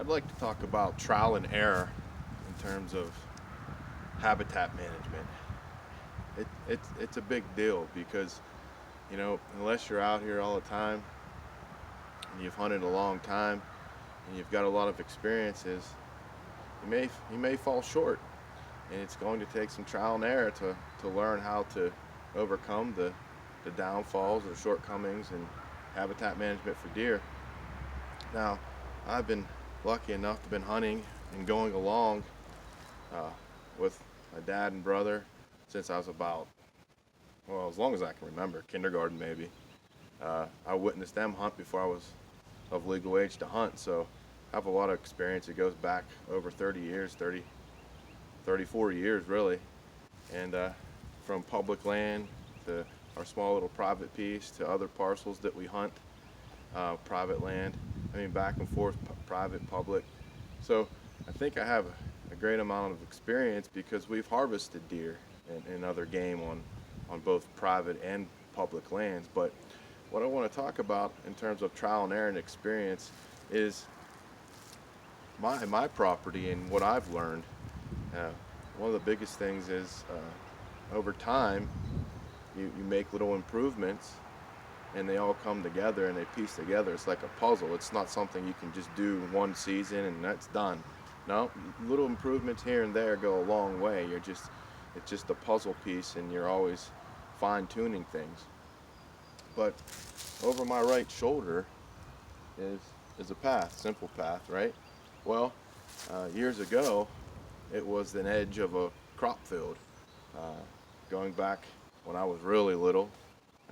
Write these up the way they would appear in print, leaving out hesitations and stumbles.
I'd like to talk about trial and error in terms of habitat management. It's a big deal because, unless you're out here all the time and you've hunted a long time and you've got a lot of experiences, you may fall short, and it's going to take some trial and error to learn how to overcome the downfalls or shortcomings in habitat management for deer. Now, I've been lucky enough to have been hunting and going along with my dad and brother since I was about, well, as long as I can remember, kindergarten maybe. I witnessed them hunt before I was of legal age to hunt, so I have a lot of experience. It goes back over 30 years, 34 years really, and from public land to our small little private piece to other parcels that we hunt, private land, back and forth, private, public. So I think I have a great amount of experience because we've harvested deer and other game on both private and public lands. But what I want to talk about in terms of trial and error and experience is my property and what I've learned. One of the biggest things is over time you make little improvements and they all come together and they piece together. It's like a puzzle. It's not something you can just do one season and that's done. No, little improvements here and there go a long way. It's just a puzzle piece and you're always fine-tuning things. But over my right shoulder is a path, simple path, right? Well, years ago, it was an edge of a crop field. Going back when I was really little,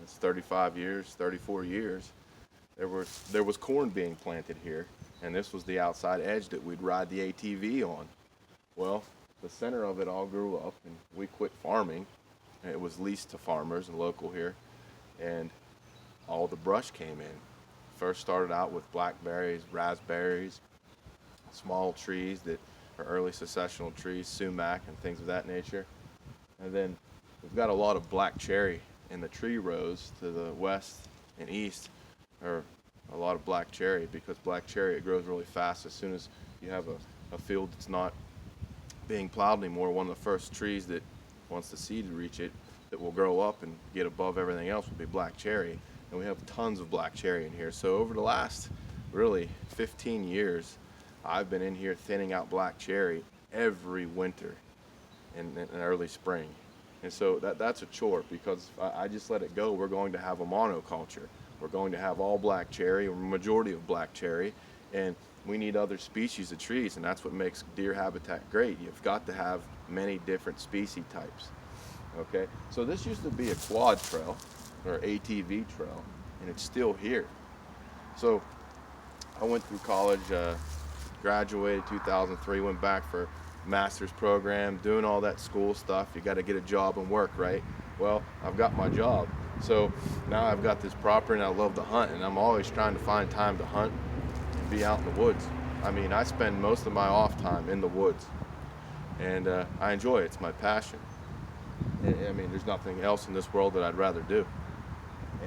it's 35 years, 34 years, there was corn being planted here, and this was the outside edge that we'd ride the ATV on. Well, the center of it all grew up, and we quit farming. It was leased to farmers and local here, and all the brush came in. First started out with blackberries, raspberries, small trees that are early successional trees, sumac and things of that nature. And then we've got a lot of black cherry in the tree rows to the west and east, are a lot of black cherry, because black cherry, it grows really fast as soon as you have a field that's not being plowed anymore. One of the first trees that, once the seed reach it, that will grow up and get above everything else will be black cherry. And we have tons of black cherry in here. So over the last really 15 years, I've been in here thinning out black cherry every winter and early spring. And so that's a chore, because I just let it go. We're going to have a monoculture. We're going to have all black cherry, or majority of black cherry, and we need other species of trees, and that's what makes deer habitat great. You've got to have many different species types. Okay, so this used to be a quad trail, or ATV trail, and it's still here. So I went through college, graduated 2003, went back for master's program, doing all that school stuff. You got to get a job and work, right? Well, I've got my job, so now I've got this property and I love to hunt, and I'm always trying to find time to hunt and be out in the woods. I spend most of my off time in the woods, and I enjoy it. It's my passion. There's nothing else in this world that I'd rather do.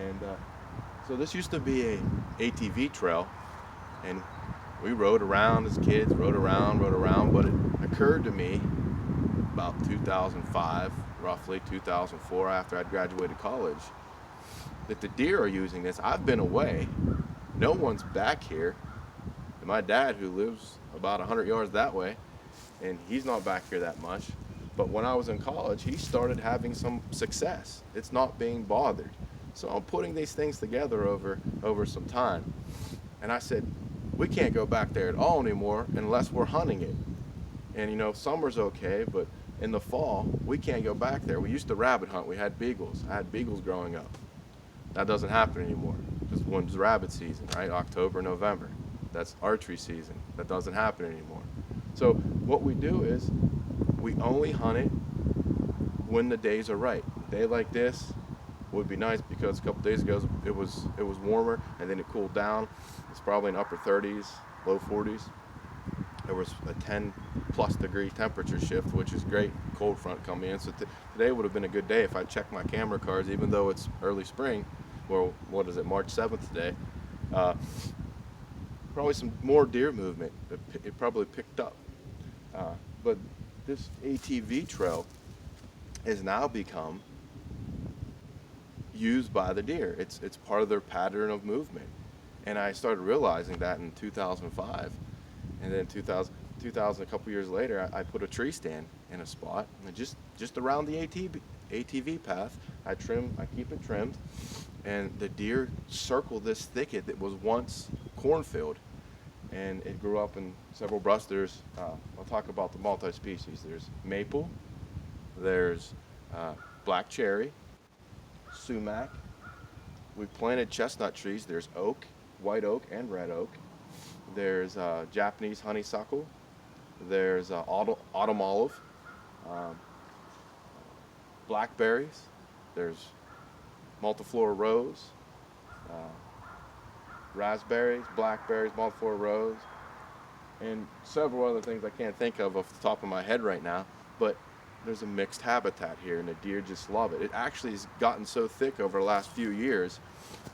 And so this used to be a ATV trail, and we rode around as kids, rode around, but it occurred to me about 2005, roughly 2004, after I'd graduated college, that the deer are using this. I've been away. No one's back here. And my dad, who lives about 100 yards that way, and he's not back here that much. But when I was in college, he started having some success. It's not being bothered. So I'm putting these things together over some time. And I said, we can't go back there at all anymore unless we're hunting it. And summer's okay, but in the fall, we can't go back there. We used to rabbit hunt. We had beagles. I had beagles growing up. That doesn't happen anymore. Just when's rabbit season, right? October, November. That's archery season. That doesn't happen anymore. So what we do is we only hunt it when the days are right. A day like this would be nice because a couple days ago it was warmer, and then it cooled down. It's probably in upper 30s, low 40s. There was a 10 plus degree temperature shift, which is great. Cold front coming in. So today would have been a good day if I checked my camera cards, even though it's early spring. Well, what is it, March 7th today? probably some more deer movement. It probably picked up. But this ATV trail has now become used by the deer. It's part of their pattern of movement. And I started realizing that in 2005. And then 2000, a couple years later, I put a tree stand in a spot, and just around the ATV path. I keep it trimmed, and the deer circle this thicket that was once cornfield, and it grew up in several brush. I'll talk about the multi-species. There's maple, there's black cherry, sumac. We planted chestnut trees. There's oak, white oak, and red oak. There's Japanese honeysuckle. There's autumn olive, blackberries. There's multiflora rose, raspberries, blackberries, multiflora rose, and several other things I can't think of off the top of my head right now. But there's a mixed habitat here, and the deer just love it. It actually has gotten so thick over the last few years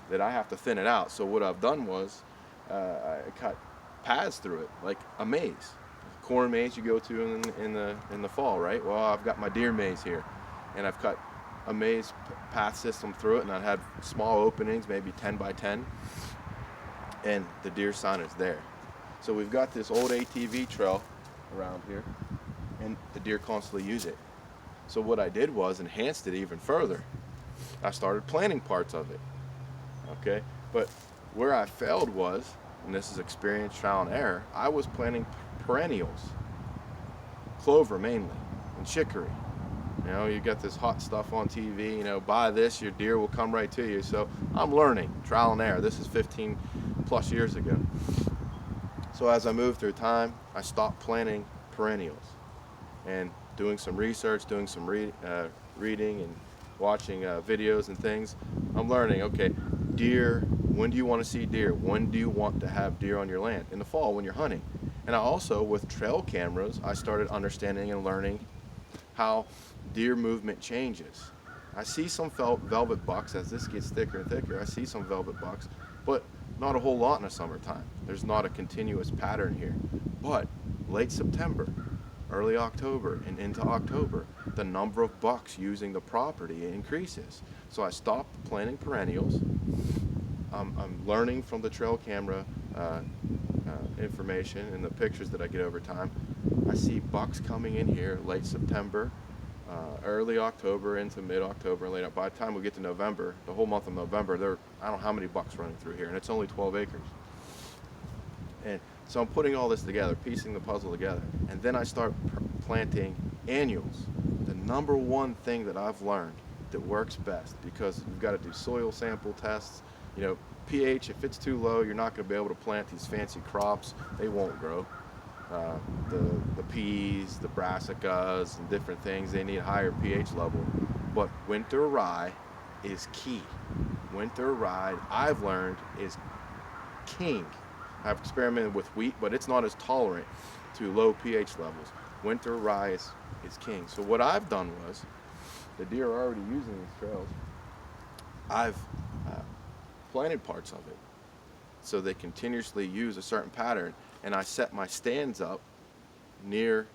that I have to thin it out. So what I've done was I cut paths through it, like a maze. Corn maze you go to in the fall, right? Well, I've got my deer maze here, and I've cut a maze path system through it, and I had small openings, maybe 10 by 10, and the deer sign is there. So we've got this old ATV trail around here, and the deer constantly use it. So what I did was enhanced it even further. I started planting parts of it, okay? But where I failed was, and this is experience, trial and error, I was planting perennials, clover mainly, and chicory. You know, you got this hot stuff on TV, you know, buy this, your deer will come right to you. So I'm learning, trial and error. This is 15 plus years ago. So as I moved through time, I stopped planting perennials and doing some research, doing some reading and watching videos and things. I'm learning, okay, deer, when do you want to see deer? When do you want to have deer on your land? In the fall when you're hunting. And I also, with trail cameras, I started understanding and learning how deer movement changes. I see some velvet bucks as this gets thicker and thicker. I see some velvet bucks, but not a whole lot in the summertime. There's not a continuous pattern here. But late September, early October, and into October, the number of bucks using the property increases. So I stopped planting perennials. I'm learning from the trail camera information and the pictures that I get over time. I see bucks coming in here late September, early October into mid-October, and late. By the time we get to November, the whole month of November, I don't know how many bucks running through here, and it's only 12 acres. And so I'm putting all this together, piecing the puzzle together, and then I start planting annuals. The number one thing that I've learned that works best, because you've got to do soil sample tests. You know, pH, if it's too low, you're not going to be able to plant these fancy crops. They won't grow. The peas, the brassicas, and different things, they need a higher pH level. But winter rye is key. Winter rye, I've learned, is king. I've experimented with wheat, but it's not as tolerant to low pH levels. Winter rye is king. So what I've done was, the deer are already using these trails. I've planted parts of it so they continuously use a certain pattern, and I set my stands up near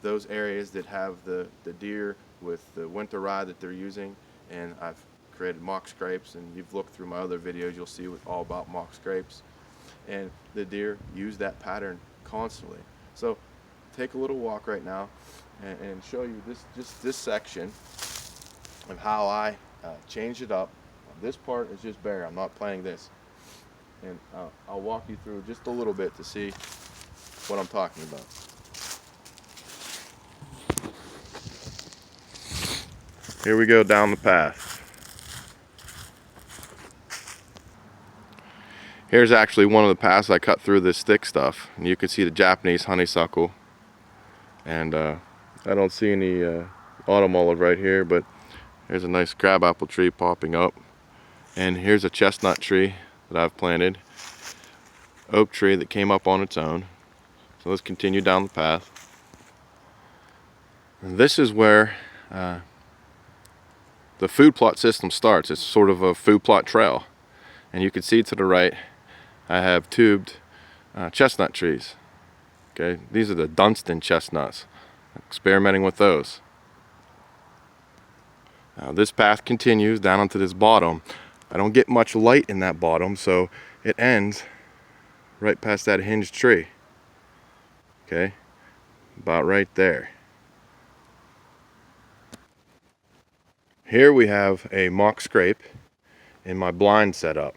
those areas that have the deer with the winter rye that they're using, and I've created mock scrapes, and you've looked through my other videos, you'll see all about mock scrapes, and the deer use that pattern constantly. So take a little walk right now and show you this section of how I changed it up. This part is just bare. I'm not planting this. And I'll walk you through just a little bit to see what I'm talking about. Here we go down the path. Here's actually one of the paths I cut through this thick stuff. And you can see the Japanese honeysuckle. And I don't see any autumn olive right here, but there's a nice crabapple tree popping up. And here's a chestnut tree that I've planted. Oak tree that came up on its own. So let's continue down the path. And this is where the food plot system starts. It's sort of a food plot trail. And you can see to the right, I have tubed chestnut trees. Okay, these are the Dunstan chestnuts. Experimenting with those. Now this path continues down onto this bottom. I don't get much light in that bottom, so it ends right past that hinged tree. Okay, about right there. Here we have a mock scrape in my blind setup.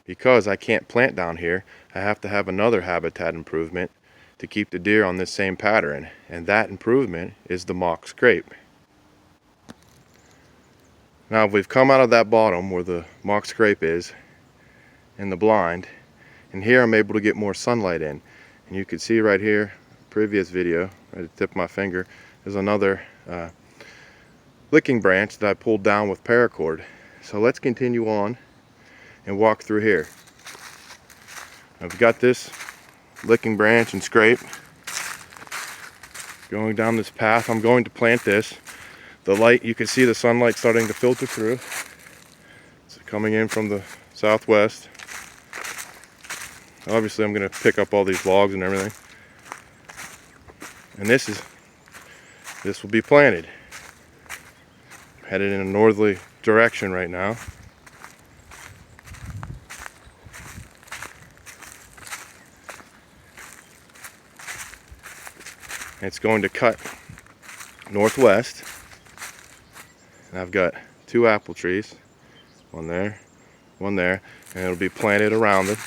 Because I can't plant down here, I have to have another habitat improvement to keep the deer on this same pattern, and that improvement is the mock scrape. Now we've come out of that bottom where the mock scrape is in the blind, and here I'm able to get more sunlight in. And you can see right here, previous video, right at the tip of my finger, there's another licking branch that I pulled down with paracord. So let's continue on and walk through here. I've got this licking branch and scrape going down this path. I'm going to plant this. The light, you can see the sunlight starting to filter through. It's coming in from the southwest. Obviously I'm going to pick up all these logs and everything. And this will be planted. I'm headed in a northerly direction right now. It's going to cut northwest, and I've got 2 apple trees, one there, and it'll be planted around it.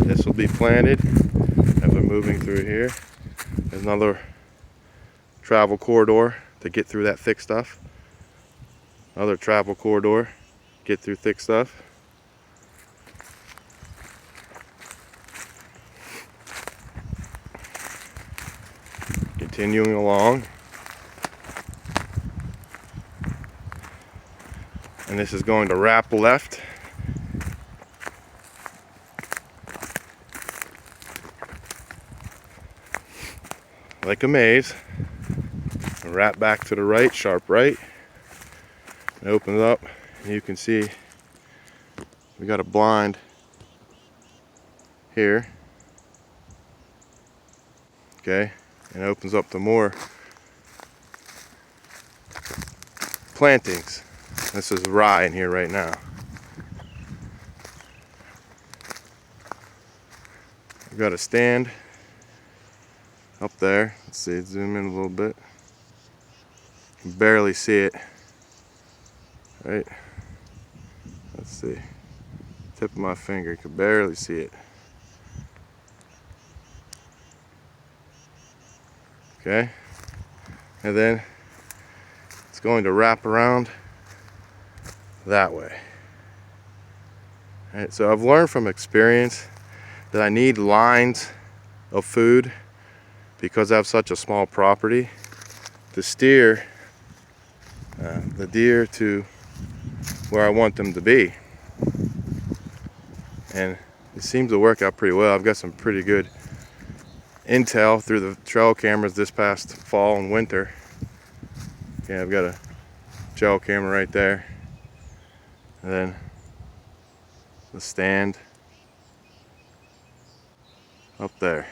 This will be planted as we're moving through here. There's another travel corridor to get through that thick stuff. Another travel corridor, get through thick stuff. Continuing along, and this is going to wrap left. Like a maze, and wrap back to the right, sharp right. It opens up, and you can see we got a blind here. Okay. And it opens up to more plantings. This is rye in here right now. We've got a stand up there. Let's see, zoom in a little bit. You can barely see it. Right? Let's see. Tip of my finger, you can barely see it. Okay, and then it's going to wrap around that way. All right, so I've learned from experience that I need lines of food because I have such a small property to steer the deer to where I want them to be. And it seems to work out pretty well. I've got some pretty good intel through the trail cameras this past fall and winter. Okay, I've got a trail camera right there, and then the stand up there.